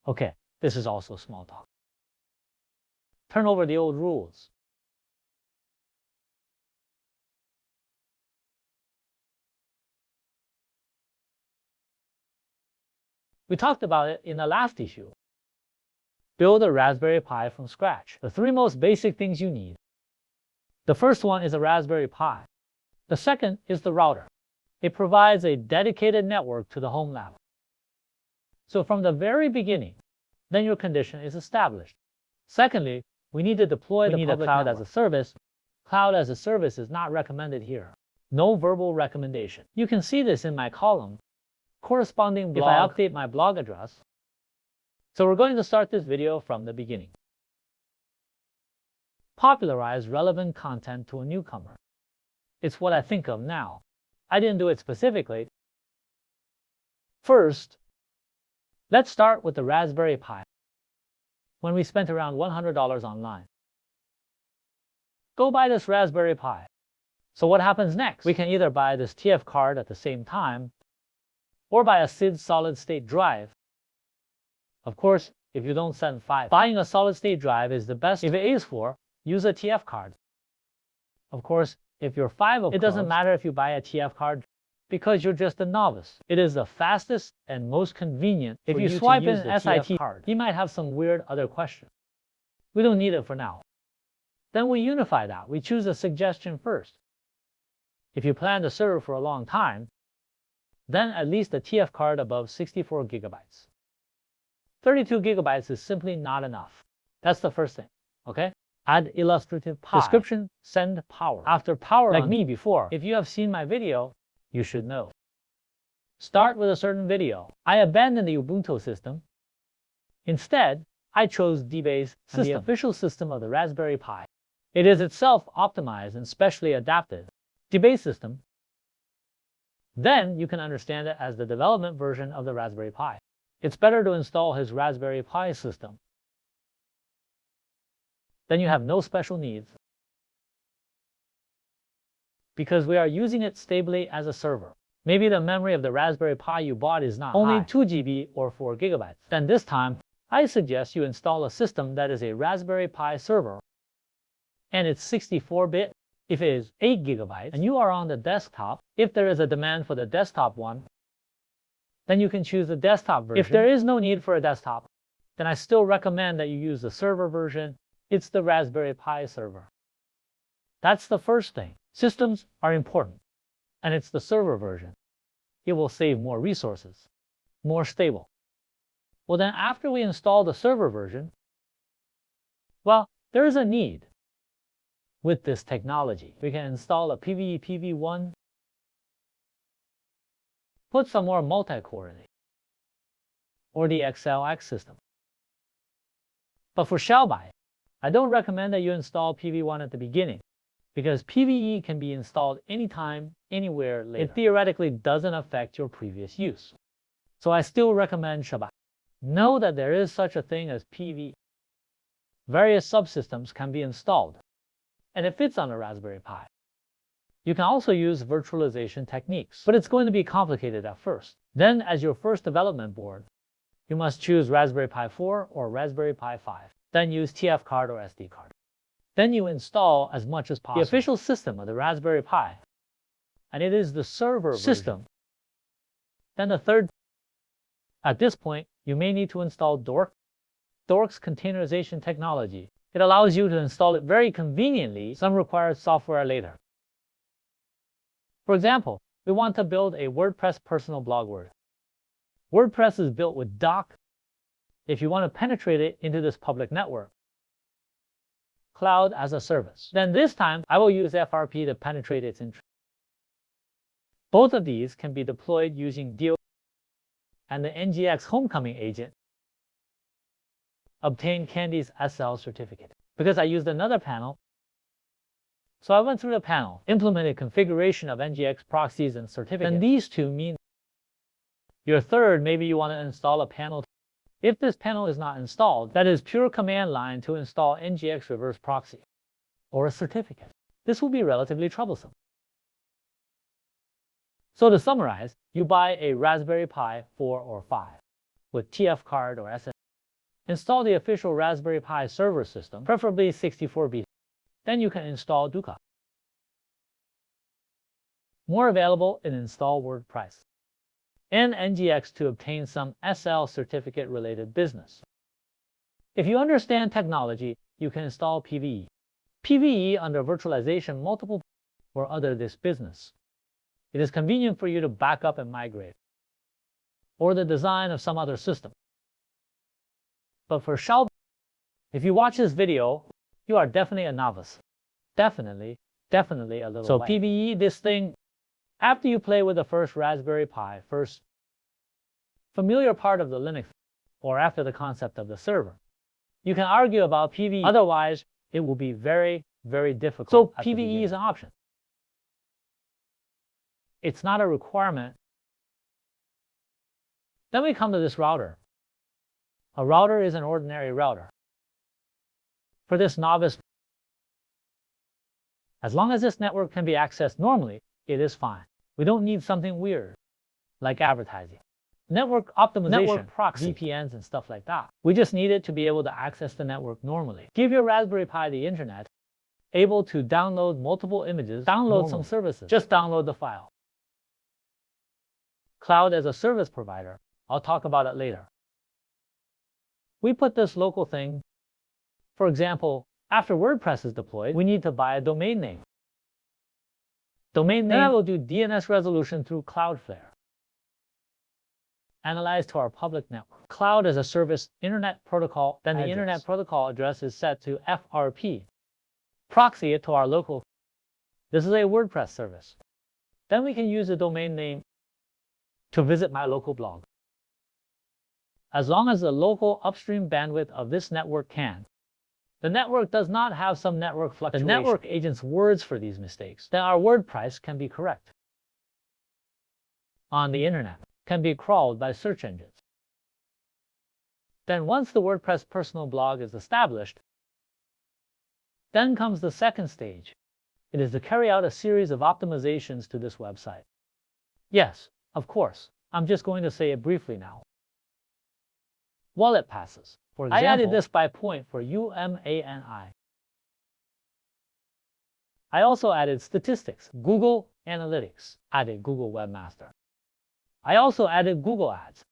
Okay, this is also small talk. Turn over the old rules. We talked about it in the last issue. Build a Raspberry Pi from scratch. The three most basic things you need. The first one is a Raspberry Pi. The second is the router. It provides a dedicated network to the HomeLab. So from the very beginning, then your condition is established. Secondly, we need to deploy the public cloud as a service. Cloud as a service is not recommended here. No verbal recommendation. You can see this in my column, corresponding blog, if I update my blog address. So we're going to start this video from the beginning. Popularize relevant content to a newcomer. It's what I think of now. I didn't do it specifically. First, let's start with the Raspberry Pi. When we spent around $100 online. Go buy this Raspberry Pi. So what happens next? We can either buy this TF card at the same time, or buy a SID solid-state drive. Of course, if you don't send 5, buying a solid-state drive is the best. If it is 4, use a TF card. Of course, if you're 5 of it doesn't matter if you buy a TF card because you're just a novice. It is the fastest and most convenient. If you swipe in an SIT card, you might have some weird other questions. We don't need it for now. Then we unify that. We choose a suggestion first. If you plan to serve for a long time, then at least a TF card above 64 gigabytes. 32 gigabytes is simply not enough. That's the first thing, okay? Add illustrative Pi. Description, send power. After power, like me before, if you have seen my video, you should know. Start with a certain video. I abandoned the Ubuntu system. Instead, I chose DBase system, the official system of the Raspberry Pi. It is itself optimized and specially adapted. DBase system. Then you can understand it as the development version of the Raspberry Pi. It's better to install his Raspberry Pi system. Then you have no special needs, because we are using it stably as a server. Maybe the memory of the Raspberry Pi you bought is not only 2 GB or 4 GB. Then this time, I suggest you install a system that is a Raspberry Pi server, and it's 64-bit. If it is 8 GB and you are on the desktop, if there is a demand for the desktop one, then you can choose the desktop version. If there is no need for a desktop, then I still recommend that you use the server version. It's the Raspberry Pi server. That's the first thing. Systems are important, and it's the server version. It will save more resources, more stable. Well, then after we install the server version, well, there is a need. With this technology, we can install a PVE PV1, put some more multi-core in it, or the XLX system. But for shell buy, I don't recommend that you install PV1 at the beginning, because PVE can be installed anytime, anywhere later. It theoretically doesn't affect your previous use. So I still recommend Shellbuy. Know that there is such a thing as PV. Various subsystems can be installed, and it fits on a Raspberry Pi. You can also use virtualization techniques, but it's going to be complicated at first. Then, as your first development board, you must choose Raspberry Pi 4 or Raspberry Pi 5. Then use TF card or SD card. Then you install as much as possible the official system of the Raspberry Pi, and it is the server system. Then the third, at this point, you may need to install Dork. Dork's containerization technology. It allows you to install it very conveniently. Some require software later. For example, we want to build a WordPress personal blog word. WordPress is built with Doc. If you want to penetrate it into this public network, cloud as a service, then this time I will use FRP to penetrate its interest. Both of these can be deployed using DO and the NGX Homecoming agent. Obtain Candy's SL certificate. Because I used another panel, so I went through the panel, implemented configuration of NGX proxies and certificates. And these two mean your third, maybe you want to install a panel. If this panel is not installed, that is pure command line to install NGX reverse proxy or a certificate. This will be relatively troublesome. So to summarize, you buy a Raspberry Pi 4 or 5 with TF card or SSD. Install the official Raspberry Pi server system, preferably 64-bit. Then you can install Duca. More available in Install WordPress. And NGX to obtain some SL certificate-related business. If you understand technology, you can install PVE. PVE under virtualization multiple or other this business. It is convenient for you to back up and migrate, or the design of some other system. But for Xiaobai, if you watch this video, you are definitely a novice. Definitely a little So PVE this thing, after you play with the first Raspberry Pi, first familiar part of the Linux, or after the concept of the server. You can argue about PVE, otherwise it will be very, very difficult. So PVE is an option. It's not a requirement. Then we come to this router. A router is an ordinary router. For this novice, as long as this network can be accessed normally, it is fine. We don't need something weird, like advertising, network optimization, network proxy, VPNs, and stuff like that. We just need it to be able to access the network normally. Give your Raspberry Pi the internet, able to download multiple images, download some services. Just download the file. Cloud as a service provider, I'll talk about it later. We put this local thing. For example, after WordPress is deployed, we need to buy a domain name. Domain name, then I will do DNS resolution through Cloudflare. Analyze to our public network. Cloud as a service internet protocol, then the internet protocol address is set to FRP. Proxy it to our local. This is a WordPress service. Then we can use the domain name to visit my local blog. As long as the local upstream bandwidth of this network can. The network does not have some network fluctuation. The network agent's words for these mistakes. Then our WordPress can be correct. On the internet, can be crawled by search engines. Then once the WordPress personal blog is established, then comes the second stage. It is to carry out a series of optimizations to this website. Yes, of course, I'm just going to say it briefly now. Wallet passes. For example, I added this by point for UMANI. I also added statistics, Google Analytics, added Google Webmaster. I also added Google Ads.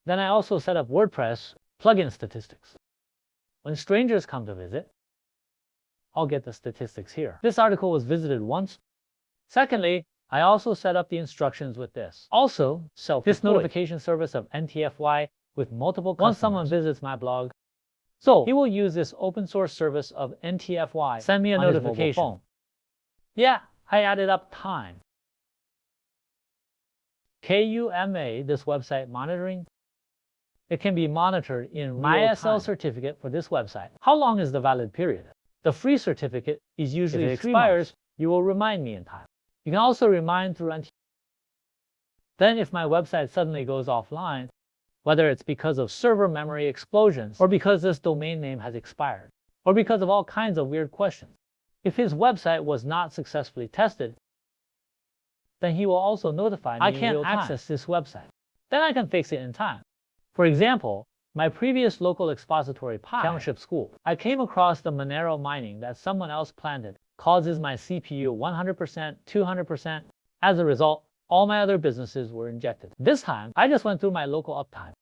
Then I also set up WordPress plugin statistics. When strangers come to visit, I'll get the statistics here. This article was visited once. Secondly, I also set up the instructions with this. Also, this notification service of NTFY with multiple customers. Once someone visits my blog, so he will use this open source service of NTFY. Send me a notification. Yeah, I added up time. KUMA, this website monitoring, it can be monitored in my SL certificate for this website. How long is the valid period? The free certificate is usually if it expires, you will remind me in time. You can also remind through NTFY. Then if my website suddenly goes offline, whether it's because of server memory explosions, or because this domain name has expired, or because of all kinds of weird questions. If his website was not successfully tested, then he will also notify me I can't access this website. Then I can fix it in time. For example, my previous local expository Pi township school, I came across the Monero mining that someone else planted, causes my CPU 100%, 200%. As a result, all my other businesses were injected. This time, I just went through my local uptime.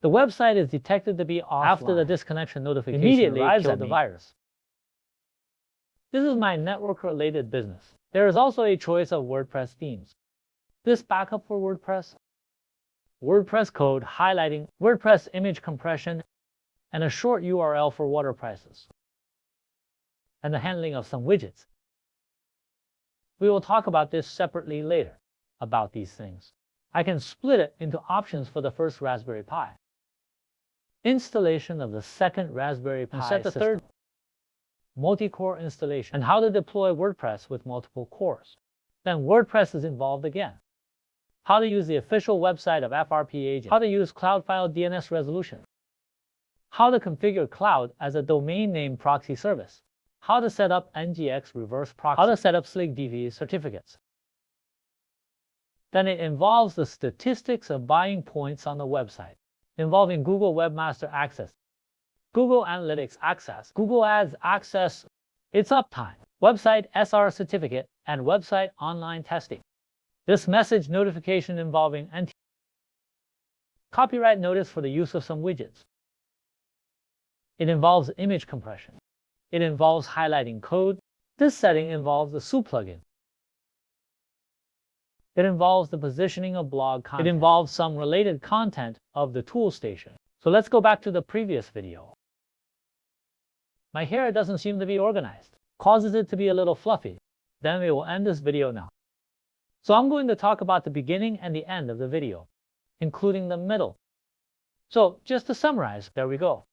The website is detected to be offline. After the disconnection notification immediately arrives at the virus. This is my network-related business. There is also a choice of WordPress themes. This backup for WordPress, WordPress code highlighting WordPress image compression, and a short URL for water prices, and the handling of some widgets. We will talk about this separately later, about these things. I can split it into options for the first Raspberry Pi. Installation of the second Raspberry Pi and set the third multi-core installation, and how to deploy WordPress with multiple cores. Then WordPress is involved again. How to use the official website of FRP agent. How to use Cloud File DNS resolution. How to configure Cloud as a domain name proxy service. How to set up NGX reverse proxy. How to set up SlickDB certificates. Then it involves the statistics of buying points on the website. involving Google Webmaster Access, Google Analytics Access, Google Ads Access, its uptime, website SR certificate, and website online testing. This message notification involving copyright notice for the use of some widgets. It involves image compression. It involves highlighting code. This setting involves the SU plugin. It involves the positioning of blog content. It involves some related content of the tool station. So let's go back to the previous video. My hair doesn't seem to be organized, causes it to be a little fluffy. Then we will end this video now. So I'm going to talk about the beginning and the end of the video, including the middle. So just to summarize, there we go.